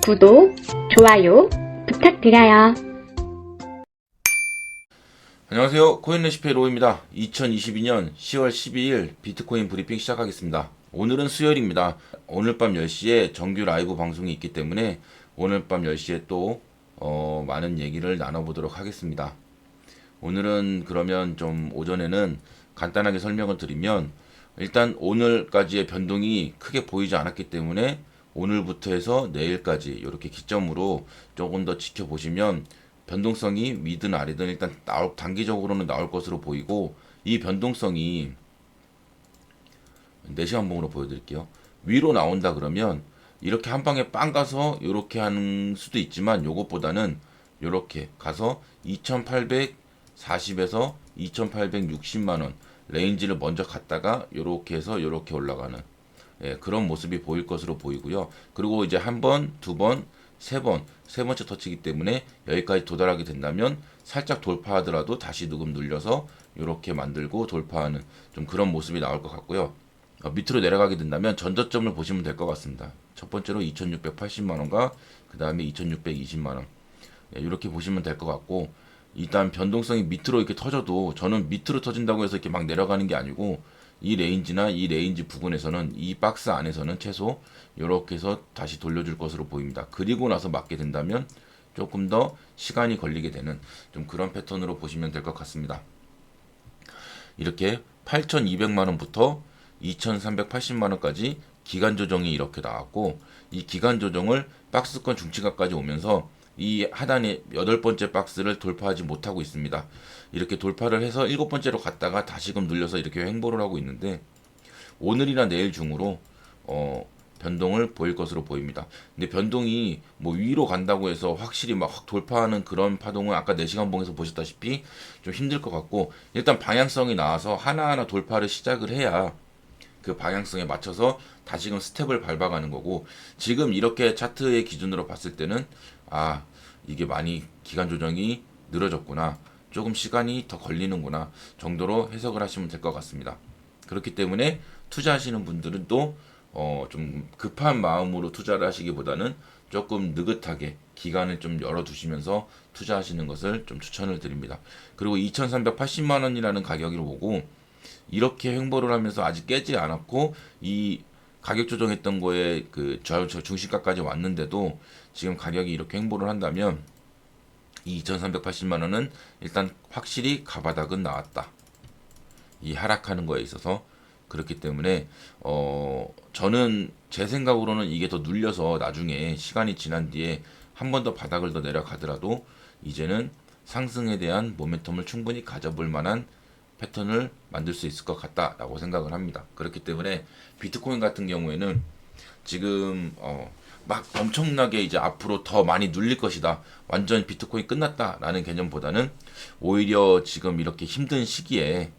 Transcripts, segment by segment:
구독, 좋아요 부탁드려요. 안녕하세요. 코인레시피의 로우입니다. 2022년 10월 12일 비트코인 브리핑 시작하겠습니다. 오늘은 수요일입니다. 오늘 밤 10시에 정규 라이브 방송이 있기 때문에 오늘 밤 10시에 또 많은 얘기를 나눠보도록 하겠습니다. 오늘은 그러면 좀 오전에는 간단하게 설명을 드리면, 일단 오늘까지의 변동이 크게 보이지 않았기 때문에 오늘부터 해서 내일까지 이렇게 기점으로 조금 더 지켜보시면 변동성이 위든 아래든 일단 단기적으로는 나올 것으로 보이고, 이 변동성이 4시간 봉으로 보여드릴게요. 위로 나온다 그러면 이렇게 한 방에 빵 가서 이렇게 하는 수도 있지만, 요것보다는 이렇게 가서 2840에서 2860만원 레인지를 먼저 갔다가 이렇게 해서 이렇게 올라가는, 그런 모습이 보일 것으로 보이고요. 그리고 이제 한 번, 두 번, 세 번째 터치이기 때문에 여기까지 도달하게 된다면 살짝 돌파하더라도 다시 누금 눌려서 이렇게 만들고 돌파하는 좀 그런 모습이 나올 것 같고요. 밑으로 내려가게 된다면 전저점을 보시면 될 것 같습니다. 첫 번째로 2680만원과 그 다음에 2620만원, 이렇게 보시면 될 것 같고, 일단 변동성이 밑으로 이렇게 터져도 저는 밑으로 터진다고 해서 이렇게 막 내려가는 게 아니고, 이 레인지나 이 레인지 부근에서는, 이 박스 안에서는 최소 이렇게 해서 다시 돌려줄 것으로 보입니다. 그리고 나서 맞게 된다면 조금 더 시간이 걸리게 되는 좀 그런 패턴으로 보시면 될 것 같습니다. 이렇게 8200만원부터 2380만원까지 기간 조정이 이렇게 나왔고, 이 기간 조정을 박스권 중치가까지 오면서 이 하단의 8번째 박스를 돌파하지 못하고 있습니다. 이렇게 돌파를 해서 7번째로 갔다가 다시금 눌려서 이렇게 횡보를 하고 있는데, 오늘이나 내일 중으로 변동을 보일 것으로 보입니다. 근데 변동이 뭐 위로 간다고 해서 확실히 막 확 돌파하는 그런 파동은 아까 4시간 봉에서 보셨다시피 좀 힘들 것 같고, 일단 방향성이 나와서 하나하나 돌파를 시작을 해야 그 방향성에 맞춰서 다시금 스텝을 밟아가는 거고, 지금 이렇게 차트의 기준으로 봤을 때는 이게 많이 기간 조정이 늘어졌구나, 조금 시간이 더 걸리는구나 정도로 해석을 하시면 될 것 같습니다. 그렇기 때문에 투자하시는 분들은 또 좀 급한 마음으로 투자를 하시기보다는 조금 느긋하게 기간을 좀 열어두시면서 투자하시는 것을 좀 추천을 드립니다. 그리고 2380만원이라는 가격을 보고 이렇게 횡보를 하면서 아직 깨지 않았고, 이 가격 조정했던 거에 그 중심가까지 왔는데도 지금 가격이 이렇게 횡보를 한다면, 이 2380만원은 일단 확실히 가바닥은 나왔다, 이 하락하는 거에 있어서. 그렇기 때문에 저는 제 생각으로는 이게 더 눌려서 나중에 시간이 지난 뒤에 한 번 더 바닥을 더 내려가더라도 이제는 상승에 대한 모멘텀을 충분히 가져볼 만한 패턴을 만들 수 있을 것 같다라고 생각을 합니다. 그렇기 때문에 비트코인 같은 경우에는 지금 막 엄청나게 이제 앞으로 더 많이 눌릴 것이다, 완전 비트코인 끝났다라는 개념보다는, 오히려 지금 이렇게 힘든 시기에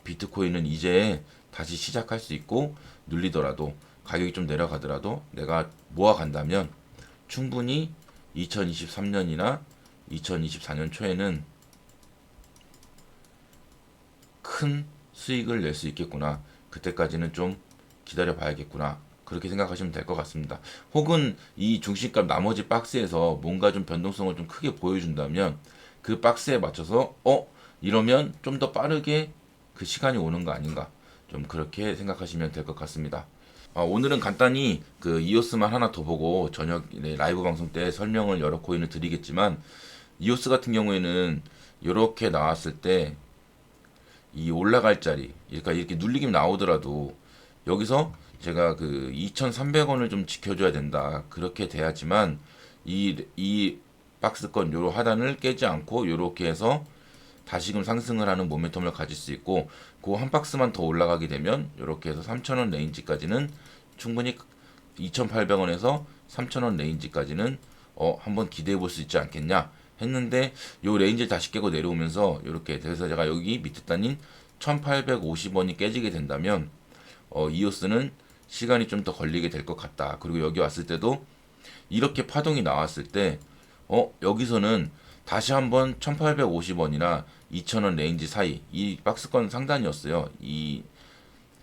비트코인은 이제 다시 시작할 수 있고, 눌리더라도 가격이 좀 내려가더라도 내가 모아간다면 충분히 2023년이나 2024년 초에는 큰 수익을 낼 수 있겠구나, 그때까지는 좀 기다려 봐야겠구나, 그렇게 생각하시면 될 것 같습니다. 혹은 이 중심값 나머지 박스에서 뭔가 좀 변동성을 좀 크게 보여준다면 그 박스에 맞춰서 이러면 좀 더 빠르게 그 시간이 오는 거 아닌가, 좀 그렇게 생각하시면 될 것 같습니다. 오늘은 간단히 그 이오스만 하나 더 보고 저녁 라이브 방송 때 설명을 여러 코인을 드리겠지만, 이오스 같은 경우에는 이렇게 나왔을 때 이 올라갈 자리, 그러니까 이렇게 눌리긴 나오더라도 여기서 제가 그 2,300원을 좀 지켜줘야 된다, 그렇게 돼야지만 이 박스권 요로 하단을 깨지 않고 요렇게 해서 다시금 상승을 하는 모멘텀을 가질 수 있고, 그 한 박스만 더 올라가게 되면 이렇게 해서 3,000원 레인지까지는 충분히, 2,800원에서 3,000원 레인지까지는 한번 기대해 볼 수 있지 않겠냐 했는데, 요 레인지를 다시 깨고 내려오면서 이렇게 돼서 제가 여기 밑에 단인 1,850원이 깨지게 된다면 이오스는 시간이 좀 더 걸리게 될 것 같다. 그리고 여기 왔을 때도 이렇게 파동이 나왔을 때 여기서는 다시 한번 1,850원이나 2,000원 레인지 사이, 이 박스권 상단이었어요. 이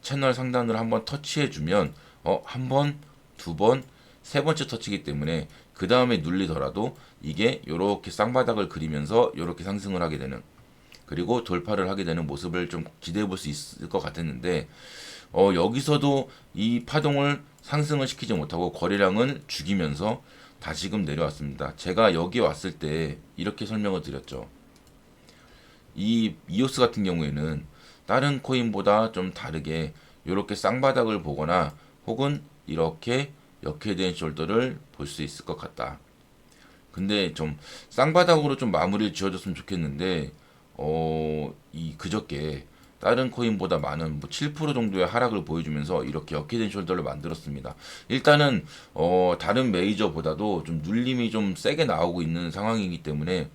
채널 상단을 한번 터치해주면 한 번, 두 번, 세 번째 터치이기 때문에 그 다음에 눌리더라도 이게 이렇게 쌍바닥을 그리면서 이렇게 상승을 하게 되는, 그리고 돌파를 하게 되는 모습을 좀 기대해 볼 수 있을 것 같았는데, 여기서도 이 파동을 상승을 시키지 못하고 거래량을 죽이면서 다시금 내려왔습니다. 제가 여기 왔을 때 이렇게 설명을 드렸죠. 이 이오스 같은 경우에는 다른 코인보다 좀 다르게 이렇게 쌍바닥을 보거나 혹은 이렇게 역회된 숄더를 볼 수 있을 것 같다. 근데 좀 쌍바닥으로 좀 마무리를 지어줬으면 좋겠는데, 이 그저께 다른 코인보다 많은 뭐 7% 정도의 하락을 보여주면서 이렇게 역회된 숄더를 만들었습니다. 일단은 다른 메이저보다도 좀 눌림이 좀 세게 나오고 있는 상황이기 때문에,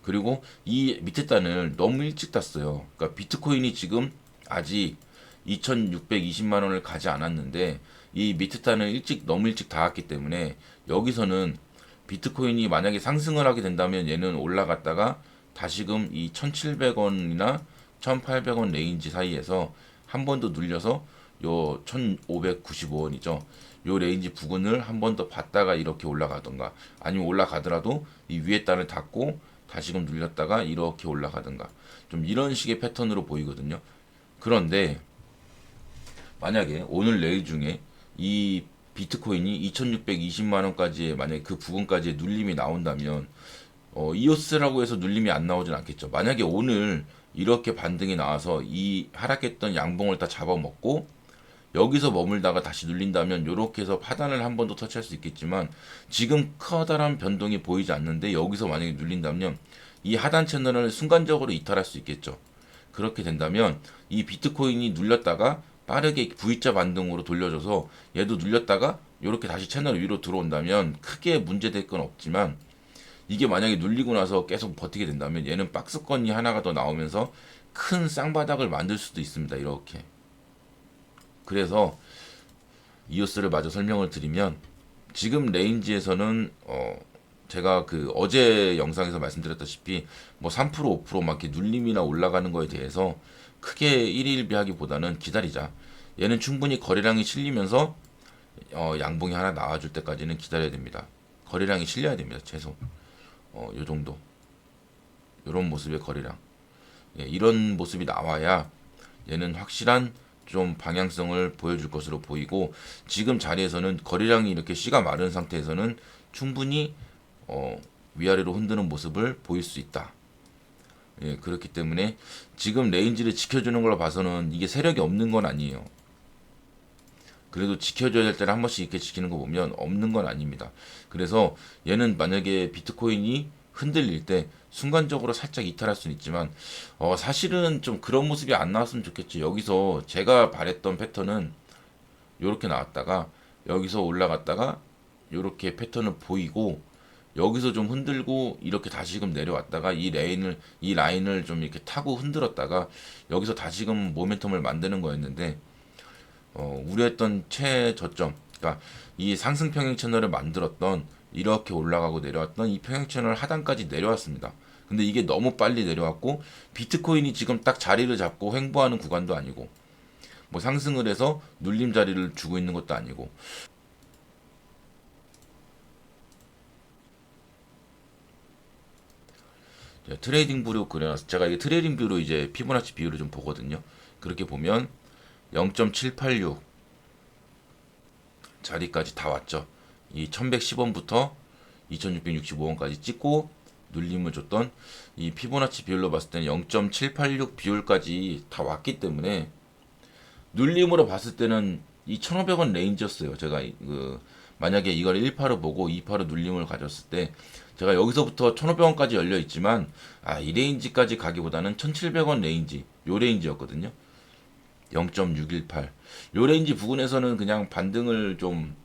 그리고 이 밑에 단을 너무 일찍 땄어요. 그러니까 비트코인이 지금 아직 2,620만 원을 가지 않았는데 이 밑에 단을 너무 일찍 닿았기 때문에, 여기서는 비트코인이 만약에 상승을 하게 된다면 얘는 올라갔다가 다시금 이 1,700원이나 1,800원 레인지 사이에서 한 번 더 눌려서 요 1,595원이죠. 요 레인지 부근을 한 번 더 봤다가 이렇게 올라가던가, 아니면 올라가더라도 이 위에 단을 닫고 다시금 눌렸다가 이렇게 올라가든가, 좀 이런 식의 패턴으로 보이거든요. 그런데 만약에 오늘 내일 중에 이 비트코인이 2,620만 원까지의 만약에 그 부분까지의 눌림이 나온다면, 이오스라고 해서 눌림이 안 나오진 않겠죠. 만약에 오늘 이렇게 반등이 나와서 이 하락했던 양봉을 다 잡아먹고 여기서 머물다가 다시 눌린다면 이렇게 해서 하단을 한 번 더 터치할 수 있겠지만, 지금 커다란 변동이 보이지 않는데 여기서 만약에 눌린다면 이 하단 채널을 순간적으로 이탈할 수 있겠죠. 그렇게 된다면 이 비트코인이 눌렸다가 빠르게 V자 반등으로 돌려줘서 얘도 눌렸다가 이렇게 다시 채널 위로 들어온다면 크게 문제될 건 없지만, 이게 만약에 눌리고 나서 계속 버티게 된다면 얘는 박스권이 하나가 더 나오면서 큰 쌍바닥을 만들 수도 있습니다. 이렇게. 그래서 이오스를 마저 설명을 드리면, 지금 레인지에서는 제가 그 어제 영상에서 말씀드렸다시피 뭐 3% 5% 막 이렇게 눌림이나 올라가는 거에 대해서 크게 일일비하기보다는 기다리자. 얘는 충분히 거래량이 실리면서 양봉이 하나 나와줄 때까지는 기다려야 됩니다. 거래량이 실려야 됩니다. 최소 요 정도, 요런 모습의 거래량, 이런 모습이 나와야 얘는 확실한 좀 방향성을 보여줄 것으로 보이고, 지금 자리에서는 거래량이 이렇게 씨가 마른 상태에서는 충분히 위아래로 흔드는 모습을 보일 수 있다. 그렇기 때문에 지금 레인지를 지켜주는 걸로 봐서는 이게 세력이 없는 건 아니에요. 그래도 지켜줘야 될 때는 한 번씩 이렇게 지키는 거 보면 없는 건 아닙니다. 그래서 얘는 만약에 비트코인이 흔들릴 때 순간적으로 살짝 이탈할 수는 있지만, 사실은 좀 그런 모습이 안 나왔으면 좋겠지. 여기서 제가 바랬던 패턴은 요렇게 나왔다가 여기서 올라갔다가 요렇게 패턴을 보이고, 여기서 좀 흔들고 이렇게 다시금 내려왔다가 이 라인을 좀 이렇게 타고 흔들었다가 여기서 다시금 모멘텀을 만드는 거였는데, 우려했던 최저점, 그러니까 이 상승 평행 채널을 만들었던, 이렇게 올라가고 내려왔던 이 평행 채널 하단까지 내려왔습니다. 근데 이게 너무 빨리 내려왔고, 비트코인이 지금 딱 자리를 잡고 횡보하는 구간도 아니고, 뭐 상승을 해서 눌림 자리를 주고 있는 것도 아니고, 트레이딩 뷰로 그려놨어. 제가 이게 트레이딩 뷰로 이제 피보나치 비율을 좀 보거든요. 그렇게 보면 0.786 자리까지 다 왔죠. 이 1110원부터 2665원까지 찍고 눌림을 줬던 이 피보나치 비율로 봤을 때는 0.786 비율까지 다 왔기 때문에, 눌림으로 봤을 때는 이 1,500원 레인지였어요. 제가 만약에 이걸 1파로 보고 2파로 눌림을 가졌을 때, 제가 여기서부터 1,500원까지 열려 있지만 이 레인지까지 가기보다는 1,700원 레인지, 요 레인지였거든요. 0.618 요 레인지 부근에서는 그냥 반등을 좀,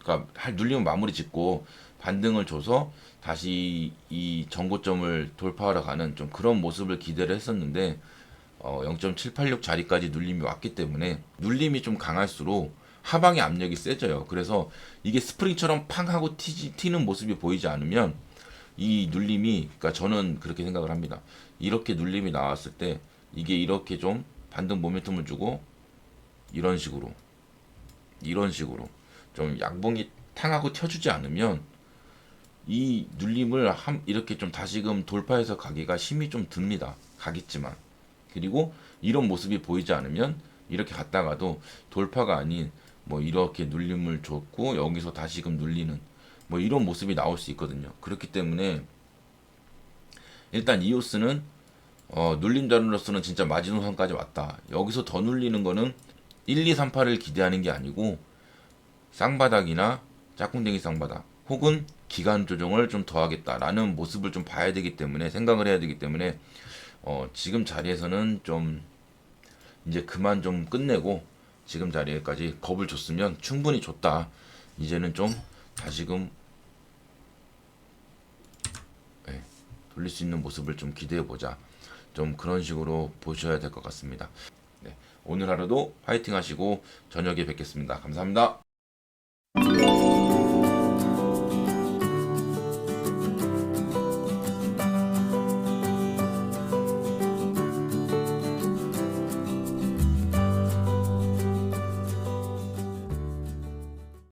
그러니까 눌리면 마무리 짓고 반등을 줘서 다시 이 전고점을 돌파하러 가는 좀 그런 모습을 기대를 했었는데, 0.786 자리까지 눌림이 왔기 때문에, 눌림이 좀 강할수록 하방의 압력이 세져요. 그래서 이게 스프링처럼 팡 하고 튀는 모습이 보이지 않으면 이 눌림이, 그러니까 저는 그렇게 생각을 합니다. 이렇게 눌림이 나왔을 때 이게 이렇게 좀 반등 모멘텀을 주고 이런 식으로 좀 양봉이 탕하고 튀어주지 않으면 이 눌림을 이렇게 좀 다시금 돌파해서 가기가 힘이 좀 듭니다. 가겠지만. 그리고 이런 모습이 보이지 않으면 이렇게 갔다가도 돌파가 아닌 뭐 이렇게 눌림을 줬고 여기서 다시금 눌리는 뭐 이런 모습이 나올 수 있거든요. 그렇기 때문에 일단 이오스는 눌림 자료로서는 진짜 마지노선까지 왔다. 여기서 더 눌리는 거는 1, 2, 3, 8을 기대하는 게 아니고 쌍바닥이나 짝꿍댕이 쌍바닥 혹은 기간 조정을 좀 더 하겠다라는 모습을 좀 봐야 되기 때문에 생각을 해야 되기 때문에 지금 자리에서는 좀 이제 그만 좀 끝내고 지금 자리에까지 겁을 줬으면 충분히 줬다. 이제는 좀 다시금 돌릴 수 있는 모습을 좀 기대해 보자. 좀 그런 식으로 보셔야 될 것 같습니다. 네, 오늘 하루도 화이팅 하시고 저녁에 뵙겠습니다. 감사합니다.